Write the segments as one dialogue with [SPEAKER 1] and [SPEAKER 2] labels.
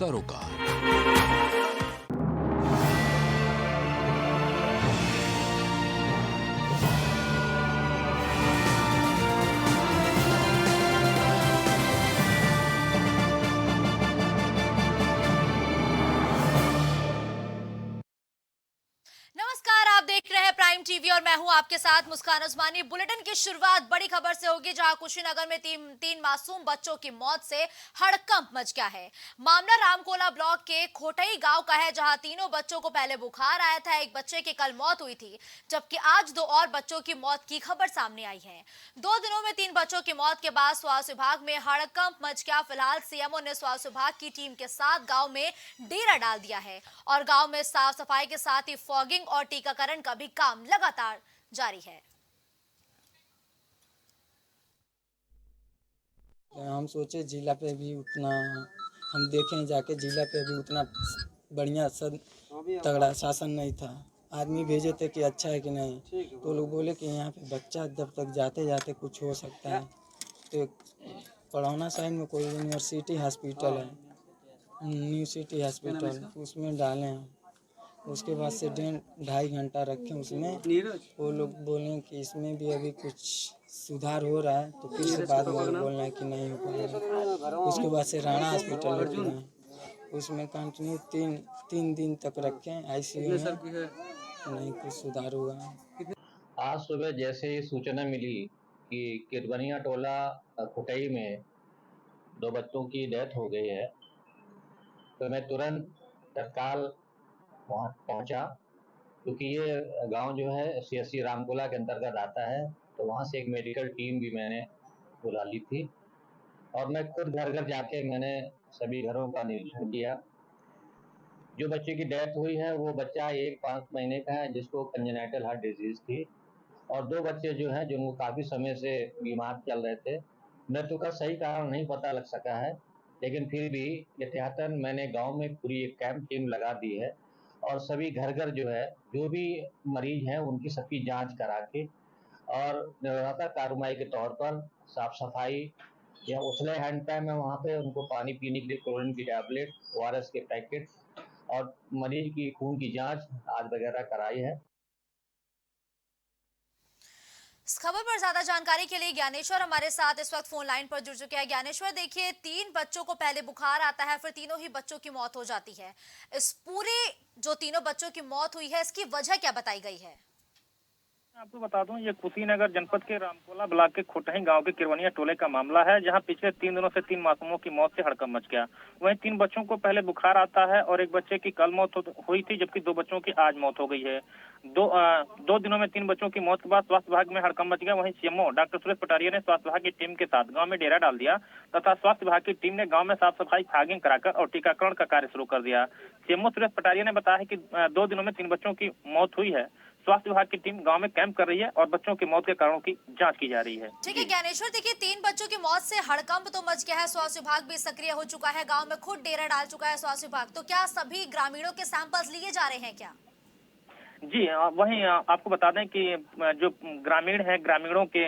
[SPEAKER 1] सरोकार।
[SPEAKER 2] नमस्कार, आप देख रहे हैं प्राइम टीवी और मैं हूं आपके साथ मुस्कान उस्मानी। बुलेटिन की शुरुआत बड़ी खबर से होगी, जहां कुशीनगर में तीन मासूम बच्चों की मौत से हड़कंप मच गया है। मामला रामकोला ब्लॉक के खोटई गांव का है, जहां तीनों बच्चों को पहले बुखार आया था। एक बच्चे की कल मौत हुई थी, जबकि आज दो और बच्चों की मौत की खबर सामने आई है। 2 दिनों में 3 बच्चों की मौत के बाद स्वास्थ्य विभाग में हड़कंप मच गया। फिलहाल सीएमओ ने स्वास्थ्य विभाग की टीम के साथ गांव में डेरा डाल दिया है और गांव में साफ सफाई के साथ ही फॉगिंग और टीकाकरण का भी काम लगातार जारी है।
[SPEAKER 3] हम सोचे जिला पे भी उतना हम देखें जाके, जिला पे भी उतना बढ़िया तगड़ा शासन नहीं था। आदमी भेजे थे कि अच्छा है कि नहीं, तो लोग बोले कि यहाँ पे बच्चा जब तक जाते जाते कुछ हो सकता है। तो पड़ौना साइड में कोई यूनिवर्सिटी हॉस्पिटल है, न्यू सिटी हॉस्पिटल, उसमें डालें हैं। उसके बाद से 1.5 घंटा रखें उसमें, वो लोग बोलें कि इसमें भी अभी कुछ सुधार हो रहा है, तो फिर से बाद में बोलना है कि नहीं हो पाएगा। उसके बाद से राणा हॉस्पिटल रखना है, उसमें कंटिन्यू तीन दिन तक रखें आईसीयू में, नहीं कुछ सुधार हुआ है।
[SPEAKER 4] आज सुबह जैसे ही सूचना मिली कि किरबनिया टोला खुटई में 2 बच्चों की डेथ हो गई है, तो मैं तुरंत तत्काल वहाँ पहुँचा, क्योंकि ये गांव जो है सीएससी रामकोला के अंतर्गत आता है। तो वहाँ से एक मेडिकल टीम भी मैंने बुला ली थी और मैं खुद घर घर जाके मैंने सभी घरों का निरीक्षण किया। जो बच्चे की डेथ हुई है वो बच्चा 5 महीने का है, जिसको कंजेनाइटल हार्ट डिजीज थी, और 2 बच्चे जो हैं जिनको काफ़ी समय से बीमार चल रहे थे। मृत्यु का सही कारण नहीं पता लग सका है, लेकिन फिर भी एहतियातन मैंने गांव में पूरी एक कैंप टीम लगा दी है और सभी घर घर जो है, जो भी मरीज हैं उनकी सबकी जांच करा के और निरंतर कार्रवाई के तौर पर साफ सफाई या उछले हैंड टाइम में वहाँ पे उनको पानी पीने के लिए क्लोरीन की टैबलेट, ओआरएस के पैकेट और मरीज की खून की जांच आज वगैरह कराई है।
[SPEAKER 2] इस खबर पर ज्यादा जानकारी के लिए ज्ञानेश्वर हमारे साथ इस वक्त फोन लाइन पर जुड़ चुके हैं। ज्ञानेश्वर, देखिए, 3 बच्चों को पहले बुखार आता है, फिर तीनों ही बच्चों की मौत हो जाती है। इस पूरे जो तीनों बच्चों की मौत हुई है, इसकी वजह क्या बताई गई है?
[SPEAKER 5] आपको बता दूं, ये कुशीनगर जनपद के रामकोला ब्लॉक के खोटही गांव के किरवनिया टोले का मामला है, जहां पिछले 3 दिनों से 3 मासूमों की मौत से हड़कंप मच गया। वहीं 3 बच्चों को पहले बुखार आता है और एक बच्चे की कल मौत हुई थी, जबकि 2 बच्चों की आज मौत हो गई है। दो दिनों में 3 बच्चों की मौत के बाद स्वास्थ्य विभाग में हड़कंप मच गया। वहीं सीएमओ डॉक्टर सुरेश पटारिया ने स्वास्थ्य विभाग की टीम के साथ गाँव में डेरा डाल दिया तथा स्वास्थ्य विभाग की टीम ने गाँव में साफ सफाई, फॉगिंग कराकर और टीकाकरण का कार्य शुरू कर दिया। सीएमओ सुरेश पटारिया ने बताया कि 2 दिनों में 3 बच्चों की मौत हुई है। स्वास्थ्य विभाग की टीम गांव में कैंप कर रही है और बच्चों की मौत के कारणों की जांच की जा रही है।
[SPEAKER 2] ठीक है ज्ञानेश्वर, देखिए, 3 बच्चों की मौत से हड़कंप तो मच गया है, स्वास्थ्य विभाग भी सक्रिय हो चुका है, गांव में खुद डेरा डाल चुका है स्वास्थ्य विभाग। तो क्या सभी ग्रामीणों के सैंपल्स लिए जा रहे हैं क्या?
[SPEAKER 5] जी, वहीं आपको बता दें कि जो ग्रामीण हैं, ग्रामीणों के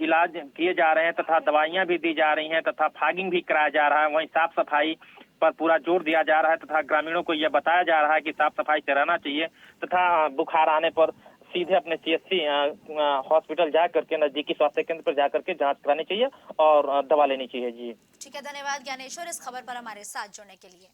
[SPEAKER 5] इलाज किए जा रहे हैं तथा दवाइयां भी दी जा रही हैं तथा फॉगिंग भी कराया जा रहा है। वहीं साफ सफाई पर पूरा जोर दिया जा रहा है तथा ग्रामीणों को यह बताया जा रहा है कि साफ सफाई से रहना चाहिए तथा बुखार आने पर सीधे अपने सीएससी हॉस्पिटल जा करके, नजदीकी स्वास्थ्य केंद्र पर जाकर के जांच करानी चाहिए और दवा लेनी चाहिए। जी
[SPEAKER 2] ठीक है, धन्यवाद ज्ञानेश्वर इस खबर पर हमारे साथ जुड़ने के लिए।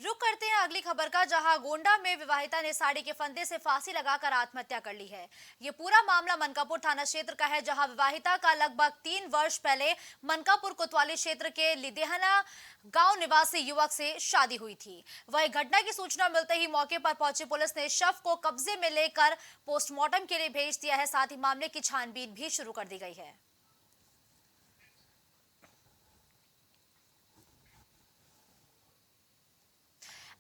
[SPEAKER 2] रुक करते हैं अगली खबर का, जहां गोंडा में विवाहिता ने साड़ी के फंदे से फांसी लगाकर आत्महत्या कर ली है। ये पूरा मामला मनकापुर थाना क्षेत्र का है, जहां विवाहिता का लगभग 3 वर्ष पहले मनकापुर कोतवाली क्षेत्र के लिदेहना गांव निवासी युवक से शादी हुई थी। वही घटना की सूचना मिलते ही मौके पर पहुंची पुलिस ने शव को कब्जे में लेकर पोस्टमार्टम के लिए भेज दिया है। साथ ही मामले की छानबीन भी शुरू कर दी गई है।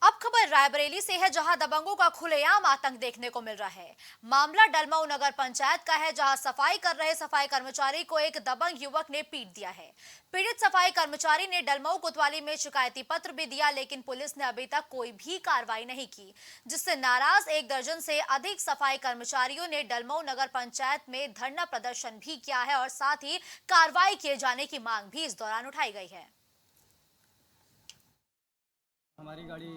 [SPEAKER 2] अब खबर खबर रायबरेली से है, जहां दबंगों का खुलेआम आतंक देखने को मिल रहा है। मामला डलमऊ नगर पंचायत का है, जहां सफाई कर रहे सफाई कर्मचारी को एक दबंग युवक ने पीट दिया है। पीड़ित सफाई कर्मचारी ने डलमऊ कोतवाली में शिकायती पत्र भी दिया, लेकिन पुलिस ने अभी तक कोई भी कार्रवाई नहीं की, जिससे नाराज 1 दर्जन से अधिक सफाई कर्मचारियों ने डलमऊ नगर पंचायत में धरना प्रदर्शन भी किया है और साथ ही कार्रवाई किए जाने की मांग भी इस दौरान उठाई गई है।
[SPEAKER 1] हमारी गाड़ी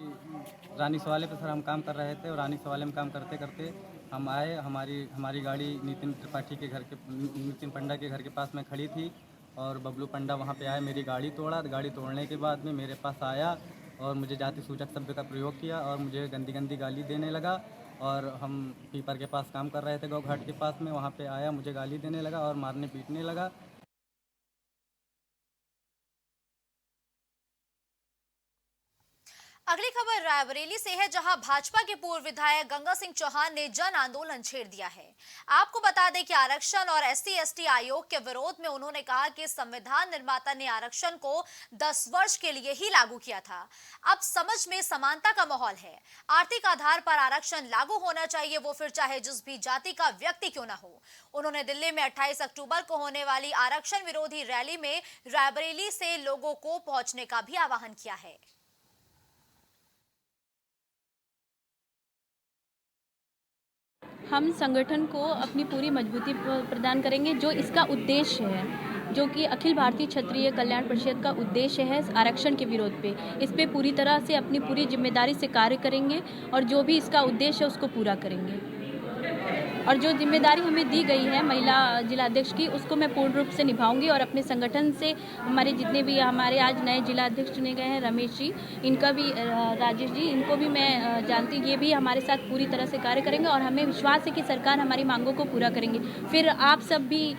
[SPEAKER 1] रानी सवाले पे सर हम काम कर रहे थे और रानी सवाले में काम करते करते हम आए। हमारी गाड़ी नितिन त्रिपाठी के घर के नितिन पंडा के घर के पास में खड़ी थी और बबलू पंडा वहाँ पे आए, मेरी गाड़ी तोड़ा। गाड़ी तोड़ने के बाद में मेरे पास आया और मुझे जाति सूचक शब्द का प्रयोग किया और मुझे गंदी गंदी गाली देने लगा। और हम पीपर के पास काम कर रहे थे, गौ घाट के पास में, वहाँ पे आया, मुझे गाली देने लगा और मारने पीटने लगा।
[SPEAKER 2] अगली खबर रायबरेली से है, जहां भाजपा के पूर्व विधायक गंगा सिंह चौहान ने जन आंदोलन छेड़ दिया है। आपको बता दें कि आरक्षण और SC/ST आयोग के विरोध में उन्होंने कहा कि संविधान निर्माता ने आरक्षण को 10 वर्ष के लिए ही लागू किया था। अब समझ में समानता का माहौल है। आर्थिक आधार पर आरक्षण लागू होना चाहिए, वो फिर चाहे जिस भी जाति का व्यक्ति क्यों ना हो। उन्होंने दिल्ली में 28 अक्टूबर को होने वाली आरक्षण विरोधी रैली में रायबरेली से लोगों को पहुंचने का भी आह्वान किया है।
[SPEAKER 6] हम संगठन को अपनी पूरी मजबूती प्रदान करेंगे। जो इसका उद्देश्य है, जो कि अखिल भारतीय क्षत्रिय कल्याण परिषद का उद्देश्य है आरक्षण के विरोध पे, इस पे पूरी तरह से अपनी पूरी जिम्मेदारी से कार्य करेंगे और जो भी इसका उद्देश्य है उसको पूरा करेंगे। और जो जिम्मेदारी हमें दी गई है महिला जिलाध्यक्ष की, उसको मैं पूर्ण रूप से निभाऊंगी और अपने संगठन से हमारे जितने भी हमारे आज नए जिलाध्यक्ष चुने गए हैं, रमेश जी, इनका भी राजेश जी, इनको भी मैं जानती हूँ, ये भी हमारे साथ पूरी तरह से कार्य करेंगे और हमें विश्वास है कि सरकार हमारी मांगों को पूरा करेंगे। फिर आप सब भी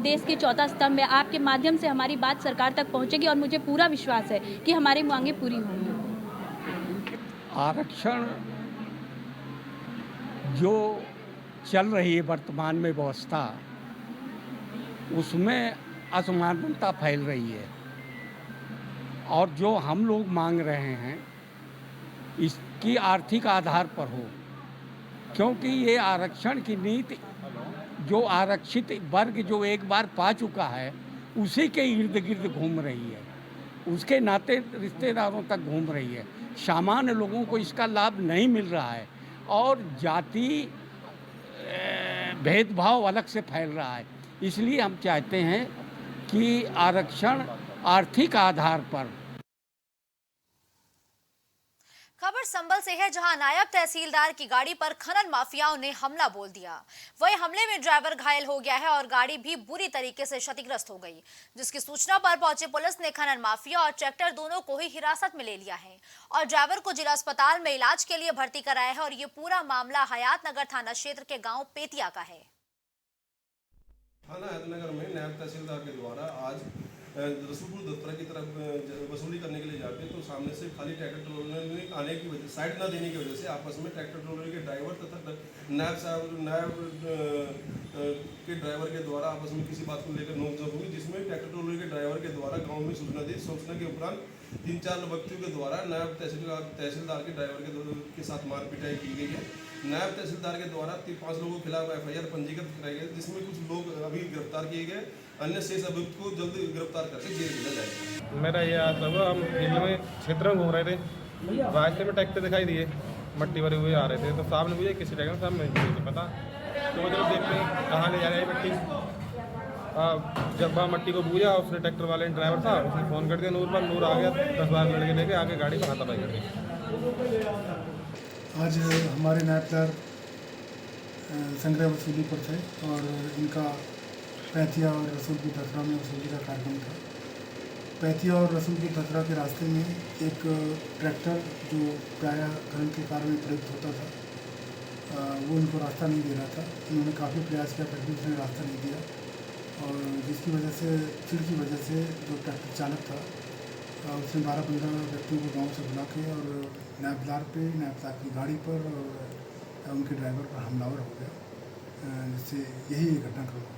[SPEAKER 6] देश के चौथा स्तंभ है, आपके माध्यम से हमारी बात सरकार तक पहुँचेगी और मुझे पूरा विश्वास है कि हमारी मांगें पूरी होंगी।
[SPEAKER 7] आरक्षण जो चल रही है वर्तमान में व्यवस्था, उसमें असमानता फैल रही है और जो हम लोग मांग रहे हैं इसकी आर्थिक आधार पर हो, क्योंकि ये आरक्षण की नीति जो आरक्षित वर्ग जो एक बार पा चुका है उसी के इर्द गिर्द घूम रही है, उसके नाते रिश्तेदारों तक घूम रही है। सामान्य लोगों को इसका लाभ नहीं मिल रहा है और जाति भेदभाव अलग से फैल रहा है। इसलिए हम चाहते हैं कि आरक्षण आर्थिक आधार पर।
[SPEAKER 2] खबर संभल से है, जहां नायब तहसीलदार की गाड़ी पर खनन माफियाओं ने हमला बोल दिया। वहीं हमले में ड्राइवर घायल हो गया है और गाड़ी भी बुरी तरीके से क्षतिग्रस्त हो गई, जिसकी सूचना पर पहुंची पुलिस ने खनन माफिया और ट्रैक्टर दोनों को ही हिरासत में ले लिया है और ड्राइवर को जिला अस्पताल में इलाज के लिए भर्ती कराया है। और ये पूरा मामला हयात नगर थाना क्षेत्र के गाँव पेतिया का है।
[SPEAKER 8] थाना हयातनगर में नायब तहसीलदार के द्वारा आज रसूलपुर दफ्तर की तरफ वसूली करने के लिए जाते तो सामने से खाली ट्रैक्टर ट्रॉलर आने की वजह, साइड ना देने की वजह से आपस में ट्रैक्टर ट्रॉलर के ड्राइवर तथा नायब के ड्राइवर के द्वारा आपस में किसी बात को लेकर नोकझोंक हुई, जिसमें ट्रैक्टर ट्रॉलर के ड्राइवर के द्वारा गाँव में सूचना दी। सूचना के उपरांत 3-4 व्यक्तियों के द्वारा नायब तहसीलदार के ड्राइवर के साथ मार पिटाई की गई है। नायब तहसीलदार के द्वारा 5 लोगों के खिलाफ FIR पंजीकृत कराई गई, जिसमें कुछ लोग अभी गिरफ्तार किए गए, अन्य शेष अभियुक्त को जल्द गिरफ्तार करके जेल भेजा जाएगा।
[SPEAKER 9] मेरा ये आता हुआ, हम दिल्ली में क्षेत्र में घूम रहे थे, रास्ते में ट्रैक्टर दिखाई दिए, मट्टी भरे हुए आ रहे थे, तो साहब ने मुझे किसी ट्रैक्टर साहब मुझे नहीं पता, तो जब देखते हैं कहाँ ले जा रहे हैं मट्टी। जब वहाँ मट्टी को बूझा, उसने ट्रैक्टर वाले ड्राइवर था, उसने फ़ोन कर दिया नूर पर, नूर आ गया, 10-12 लड़के लेके आके गाड़ी पर हाथापाई कर दी।
[SPEAKER 10] आज हमारे नायबदार संग्रह वसूली पर थे और इनका पैथिया और रसूलपुर दसरा में वसूली का कार्यक्रम था। पैथिया और रसूलपुर दसरा के रास्ते में एक ट्रैक्टर जो प्रायः खनन के कार्य में प्रयुक्त होता था, वो उनको रास्ता नहीं दे रहा था। उन्होंने काफ़ी प्रयास किया, फिर भी उसने रास्ता नहीं दिया और जिसकी वजह से, चिड़ की वजह से जो ट्रैक्टर चालक था उसने 12-15 व्यक्तियों को गांव से बुला के और नायबदार की गाड़ी पर और उनके ड्राइवर पर हमलावर हो गया, जिससे यही घटनाक्रम हुआ।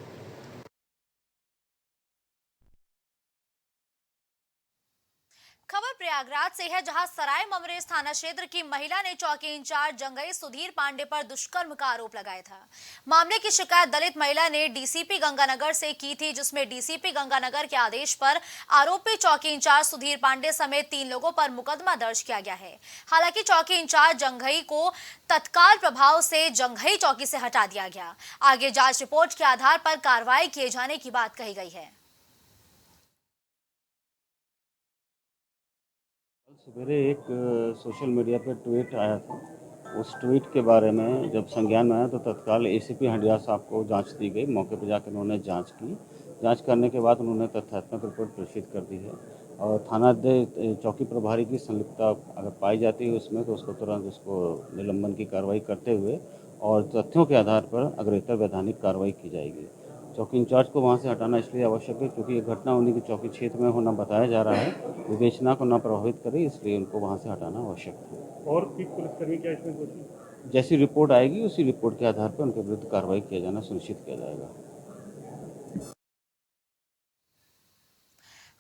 [SPEAKER 2] खबर प्रयागराज से है, जहां सराय ममरेज थाना क्षेत्र की महिला ने चौकी इंचार्ज जंगई सुधीर पांडे पर दुष्कर्म का आरोप लगाया था। मामले की शिकायत दलित महिला ने डीसीपी गंगानगर से की थी, जिसमें डीसीपी गंगानगर के आदेश पर आरोपी चौकी इंचार्ज सुधीर पांडे समेत 3 लोगों पर मुकदमा दर्ज किया गया है। हालांकि चौकी इंचार्ज जंगई को तत्काल प्रभाव से जंगई चौकी से हटा दिया गया। आगे जांच रिपोर्ट के आधार पर कार्रवाई किए जाने की बात कही गई है।
[SPEAKER 11] सवेरे एक सोशल मीडिया पर ट्वीट आया था। उस ट्वीट के बारे में जब संज्ञान में आया तो तत्काल एसीपी हंडिया साहब को जांच दी गई। मौके पर जाकर उन्होंने जांच की। जांच करने के बाद उन्होंने तथ्यात्मक रिपोर्ट प्रेषित कर दी है और थाना चौकी प्रभारी की संलिप्तता अगर पाई जाती है उसमें तो उसको तुरंत उसको निलंबन की कार्रवाई करते हुए और तथ्यों के आधार पर अग्रेतर वैधानिक कार्रवाई की जाएगी। चौकी इंचार्ज को वहां से हटाना इसलिए आवश्यक है क्योंकि ये घटना उन्हीं की चौकी क्षेत्र में होना बताया जा रहा है, विवेचना को न प्रभावित करे, इसलिए उनको वहां से हटाना आवश्यक है।
[SPEAKER 12] और भी पुलिसकर्मी क्या इसमें दोषी?
[SPEAKER 11] जैसी रिपोर्ट आएगी उसी रिपोर्ट के आधार पर उनके विरुद्ध कार्रवाई किया जाना सुनिश्चित किया जाएगा।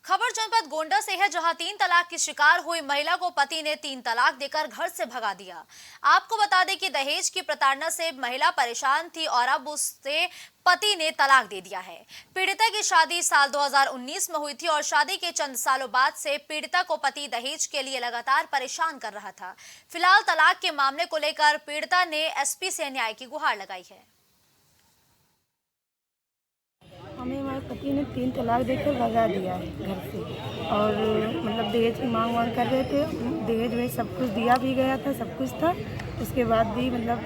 [SPEAKER 2] खबर जनपद गोंडा से है, जहां 3 तलाक की शिकार हुई महिला को पति ने 3 तलाक देकर घर से भगा दिया। आपको बता दें कि दहेज की प्रताड़ना से महिला परेशान थी और अब उससे पति ने तलाक दे दिया है। पीड़िता की शादी साल 2019 में हुई थी और शादी के चंद सालों बाद से पीड़िता को पति दहेज के लिए लगातार परेशान कर रहा था। फिलहाल तलाक के मामले को लेकर पीड़िता ने एसपी से न्याय की गुहार लगाई है।
[SPEAKER 13] हमें हमारे पति ने 3 तलाक देकर भगा दिया है घर से और मतलब दहेज की मांग कर रहे थे। दहेज में सब कुछ दिया भी गया था, सब कुछ था। उसके बाद भी मतलब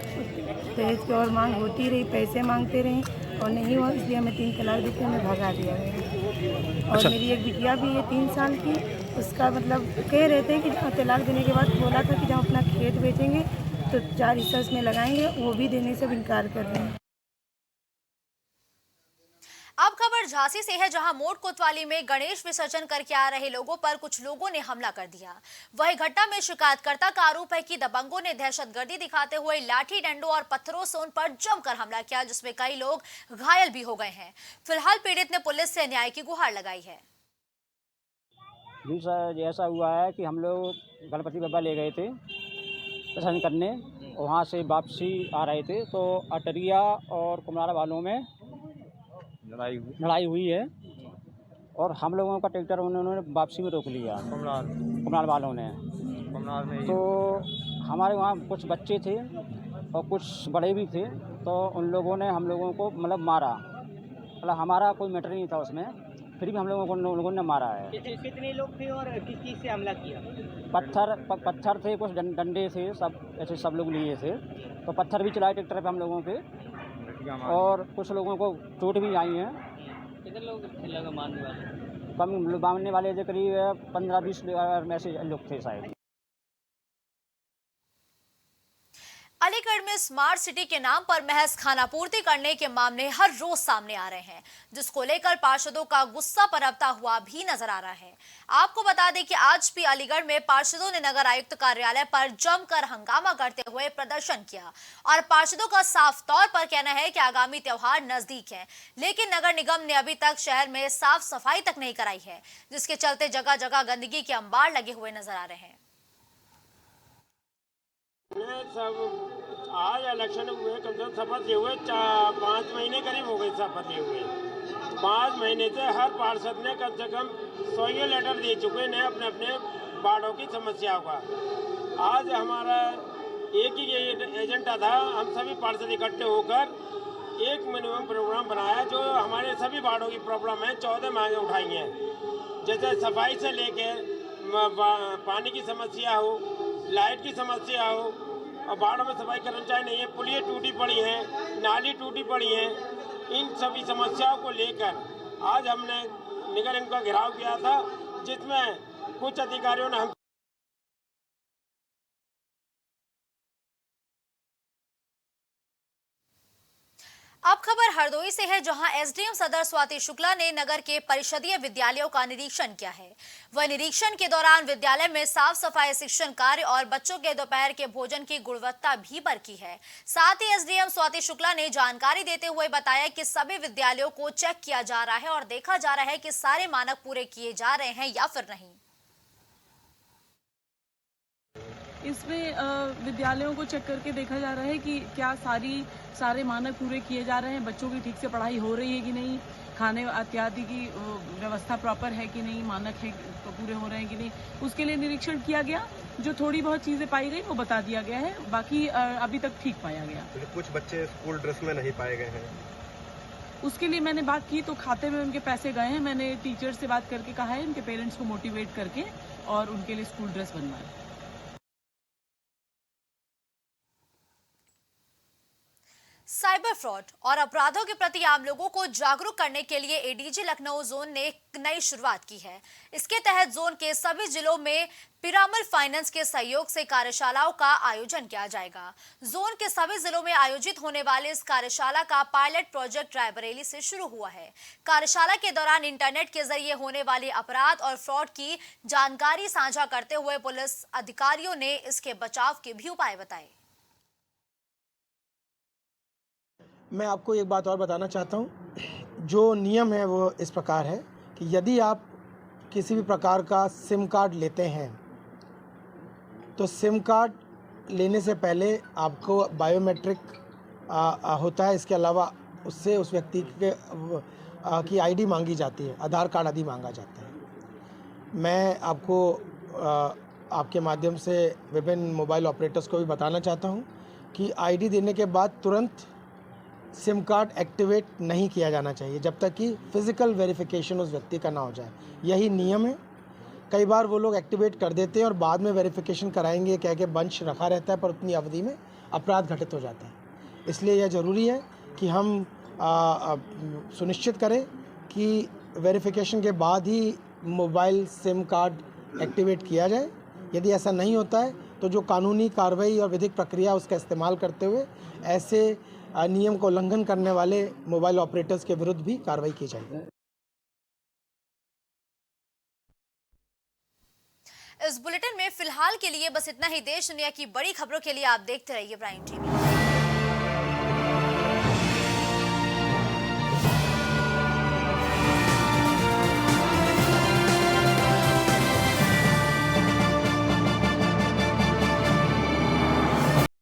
[SPEAKER 13] दहेज की और मांग होती रही, पैसे मांगते रहे और नहीं हुआ, इसलिए हमें 3 तलाक देकर हमें भगा दिया गया। और मेरी एक बिटिया भी है 3 साल की, उसका मतलब कह रहे थे कि तलाक देने के बाद बोला था कि जब अपना खेत बेचेंगे तो 4 हिस्सा उसमें लगाएंगे, वो भी देने से इनकार कर रहे हैं।
[SPEAKER 2] अब खबर झांसी से है, जहां मोट कोतवाली में गणेश विसर्जन करके आ रहे लोगों पर कुछ लोगों ने हमला कर दिया। वही घटना में शिकायतकर्ता का आरोप है कि दबंगों ने दहशतगर्दी दिखाते हुए लाठी डंडों और पत्थरों से उन पर जमकर हमला किया, जिसमें कई लोग घायल भी हो गए हैं। फिलहाल पीड़ित ने पुलिस से न्याय की गुहार लगाई है।
[SPEAKER 14] जी सर, ऐसा हुआ है कि हम लोग गणपति बाबा ले गए थे दर्शन करने, वहाँ से वापसी आ रहे थे तो अटरिया और कुम्हारा वालों में लड़ाई हुई है और हम लोगों का ट्रैक्टर उन्होंने वापसी में रोक लिया, कुम्हार वालों ने। तो हमारे वहाँ कुछ बच्चे थे और कुछ बड़े भी थे, तो उन लोगों ने हम लोगों को मतलब मारा। मतलब हमारा कोई मैटर नहीं था उसमें, फिर भी हम लोगों ने मारा है।
[SPEAKER 15] कितने लोग थे और किस चीज़ से हमला किया?
[SPEAKER 14] पत्थर थे, कुछ डंडे थे, सब ऐसे सब लोग लिए थे। तो पत्थर भी चलाए ट्रैक्टर पे हम लोगों पे और कुछ लोगों को चोट भी आई है।
[SPEAKER 15] कितने लोग लगा मारने वाले?
[SPEAKER 14] कम मारने वाले जो करीब 15-20 ऐसे लोग थे शायद।
[SPEAKER 2] अलीगढ़ में स्मार्ट सिटी के नाम पर महज खानापूर्ति करने के मामले हर रोज सामने आ रहे हैं, जिसको लेकर पार्षदों का गुस्सा पनपता हुआ भी नजर आ रहा है। आपको बता दें कि आज भी अलीगढ़ में पार्षदों ने नगर आयुक्त कार्यालय पर जमकर हंगामा करते हुए प्रदर्शन किया और पार्षदों का साफ तौर पर कहना है कि आगामी त्योहार नजदीक है, लेकिन नगर निगम ने अभी तक शहर में साफ सफाई तक नहीं कराई है, जिसके चलते जगह जगह गंदगी के अंबार लगे हुए नजर आ रहे हैं।
[SPEAKER 16] सब आज इलेक्शन हुए, कम से कम शपथ लिए हुए 5 महीने करीब हो गए शपथ लिए हुए। 5 महीने से हर पार्षद ने कम से कम 100 लेटर दे चुके हैं अपने अपने वार्डों की समस्याओं का। आज हमारा एक ही एजेंडा था, हम सभी पार्षद इकट्ठे होकर एक मिनिमम प्रोग्राम बनाया जो हमारे सभी वार्डों की प्रॉब्लम है। 14 मांगे उठाई हैं, जैसे सफाई से लेके पानी की समस्या हो, लाइट की समस्या हो, और वार्डों में सफाई कर्मचारी नहीं है, पुलियाँ टूटी पड़ी हैं, नाली टूटी पड़ी हैं। इन सभी समस्याओं को लेकर आज हमने नगर निगम का घेराव किया था, जिसमें कुछ अधिकारियों ने हम
[SPEAKER 2] अब खबर हरदोई से है, जहां एसडीएम सदर स्वाति शुक्ला ने नगर के परिषदीय विद्यालयों का निरीक्षण किया है। वह निरीक्षण के दौरान विद्यालय में साफ सफाई, शिक्षण कार्य और बच्चों के दोपहर के भोजन की गुणवत्ता भी परखी है। साथ ही एसडीएम स्वाति शुक्ला ने जानकारी देते हुए बताया कि सभी विद्यालयों को चेक किया जा रहा है और देखा जा रहा है कि सारे मानक पूरे किए जा रहे हैं या फिर नहीं।
[SPEAKER 17] इसमें विद्यालयों को चेक करके देखा जा रहा है कि क्या सारे मानक पूरे किए जा रहे हैं, बच्चों की ठीक से पढ़ाई हो रही है कि नहीं, खाने इत्यादि की व्यवस्था प्रॉपर है कि नहीं, मानक है तो पूरे हो रहे हैं कि नहीं, उसके लिए निरीक्षण किया गया। जो थोड़ी बहुत चीजें पाई गई वो बता दिया गया है, बाकी अभी तक ठीक पाया गया।
[SPEAKER 18] कुछ बच्चे स्कूल ड्रेस में नहीं पाए गए हैं,
[SPEAKER 17] उसके लिए मैंने बात की तो खाते में उनके पैसे गए हैं। मैंने टीचर से बात करके कहा है उनके पेरेंट्स को मोटिवेट करके और उनके लिए स्कूल ड्रेस बनवाएं।
[SPEAKER 2] साइबर फ्रॉड और अपराधों के प्रति आम लोगों को जागरूक करने के लिए एडीजी लखनऊ जोन ने एक नई शुरुआत की है। इसके तहत जोन के सभी जिलों में पिरामल फाइनेंस के सहयोग से कार्यशालाओं का आयोजन किया जाएगा। जोन के सभी जिलों में आयोजित होने वाले इस कार्यशाला का पायलट प्रोजेक्ट रायबरेली से शुरू हुआ है। कार्यशाला के दौरान इंटरनेट के जरिए होने वाले अपराध और फ्रॉड की जानकारी साझा करते हुए पुलिस अधिकारियों ने इसके बचाव के भी उपाय बताए।
[SPEAKER 19] मैं आपको एक बात और बताना चाहता हूँ। जो नियम है वो इस प्रकार है कि यदि आप किसी भी प्रकार का सिम कार्ड लेते हैं तो सिम कार्ड लेने से पहले आपको बायोमेट्रिक होता है। इसके अलावा उससे उस व्यक्ति की आईडी मांगी जाती है, आधार कार्ड आदि मांगा जाता है। मैं आपको आपके माध्यम से विभिन्न मोबाइल ऑपरेटर्स को भी बताना चाहता हूँ कि आईडी देने के बाद तुरंत सिम कार्ड एक्टिवेट नहीं किया जाना चाहिए जब तक कि फिज़िकल वेरिफिकेशन उस व्यक्ति का ना हो जाए। यही नियम है। कई बार वो लोग एक्टिवेट कर देते हैं और बाद में वेरिफिकेशन कराएंगे कह के बंच रखा रहता है, पर उतनी अवधि में अपराध घटित हो जाता है। इसलिए यह ज़रूरी है कि हम सुनिश्चित करें कि वेरिफिकेशन के बाद ही मोबाइल सिम कार्ड एक्टिवेट किया जाए। यदि ऐसा नहीं होता है तो जो कानूनी कार्रवाई और विधिक प्रक्रिया उसका इस्तेमाल करते हुए ऐसे नियम को उल्लंघन करने वाले मोबाइल ऑपरेटर्स के विरुद्ध भी कार्रवाई की जाएगी।
[SPEAKER 2] इस बुलेटिन में फिलहाल के लिए बस इतना ही। देश दुनिया की बड़ी खबरों के लिए आप देखते रहिए प्राइम टीवी।